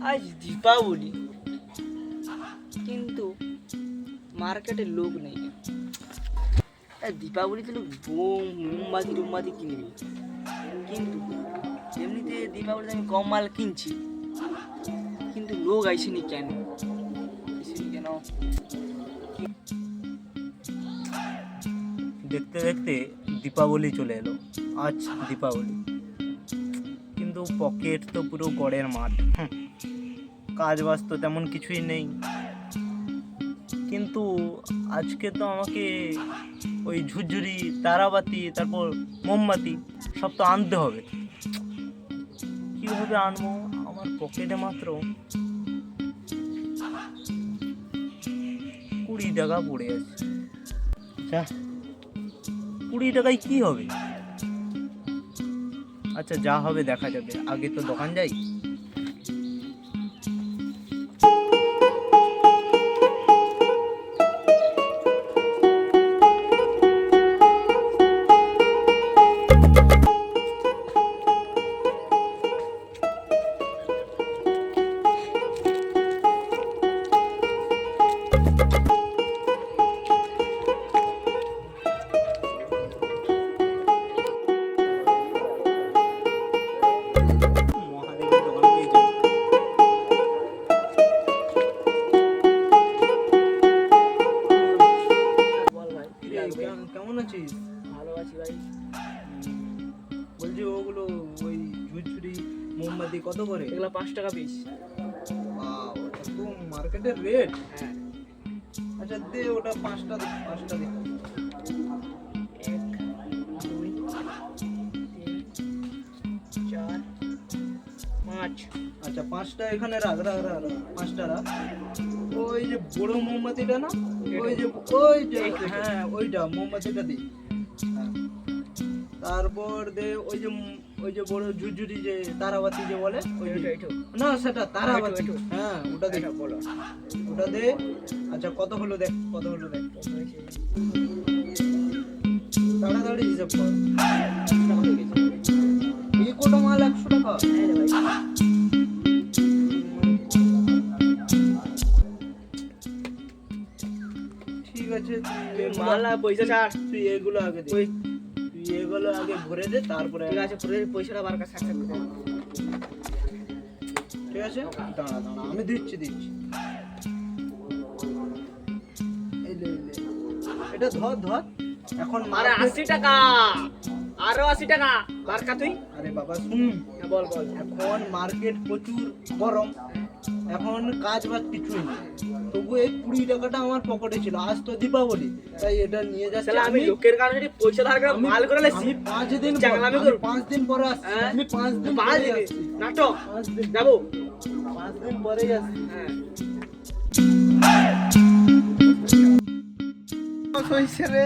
আজ দীপাবলি, কিন্তু মার্কেটে লোক নেই। দীপাবলিতে লোক বোম মোমবাতি টোমবাতি কিনবে, কিন্তু এমনিতে দীপাবলিতে আমি কম মাল কিনছি, কিন্তু লোক আইসেনি কেন? দেখতে দেখতে দীপাবলি চলে এলো। আজ দীপাবলি, কিন্তু পকেট তো পুরো গড়ের মাঠ। কাজ বাজ তো তেমন কিছুই নেই, কিন্তু আজকে তো আমাকে ওই ঝুরঝুরি, তারাবাতি, তারপর মোমবাতি সব তো আনতে হবে। কীভাবে আনবো? আমার পকেটে মাত্র 20 টাকা পড়ে আছে। আচ্ছা, 20 টাকায় কি হবে? আচ্ছা, যা হবে দেখা যাবে, আগে তো দোকান যাই। মহাদেবের দোকানতেই যাই। বল ভাই, কি কিরে, লাগবে? কেমন আছিস? ভালো আছি ভাই। বলছি ওগুলো ওই ঝুরঝুরি মোমবাতি কত করে? এগুলো 5 টাকা পিস। তো মার্কেটের রেট। হ্যাঁ, আচ্ছা দে, ওটা 5টা দে, 5টা দে। 1 2 3 4 5। আচ্ছা 5টা এখানে রাখ, 5টা রাখ। ওই যে বড় মোমবাতিটা না, ওই যে হ্যাঁ ওইটা মোমবাতিটা দি। হ্যাঁ। তারপর দে ওই যে বড় ঝুরঝুরি, যে তারাবাতি যে বলে, ওই যে- এইটো না সেটা তারাবাতি। এইটো। হ্যাঁ ওটা দে, এটা বলো। ওটা দে। আচ্ছা কত হলো দেখ, কত হলো দেখ, তাড়াতাড়ি হিসাব কর। এই কোটা মাল 100 টাকা। ঠিক আছে, তুই মাল আর পয়সা ছাড়। তুই এগুলো আগে দে, তুই এগুলো আগে ভরে দে, তারপরে ঠিক আছে, পুরো পয়সাটা বার কাছে সাকসেস করে। ঠিক আছে। দাঁড়া আমি দিচ্ছি। এই লে, এটা ধর এখন আরে market- 80 টাকা, আরো 80 টাকা বার কা তুই। আরে বাবা শুন, বল। এখন মার্কেট প্রচুর গরম, এখন কাজ বাজ কিছুই নেই, তবু এই 20 টাকাটা আমার পকেটে ছিল। আজ তো দীপাবলি, তাই এটা নিয়ে যাচ্ছি। তাহলে আমি লোকের কারণে যদি পয়সা ধার করে মাল করে লেছি। আমি 5 দিন চাংলামি করব। 5 দিন পরে আসছি। হ্যাঁ? আমি 5 দিন পাঁচ পরে দিন আসছি। নাটক 5 দিন যাবো। 5 দিন পরে আসছি। হ্যাঁ, হইছে রে।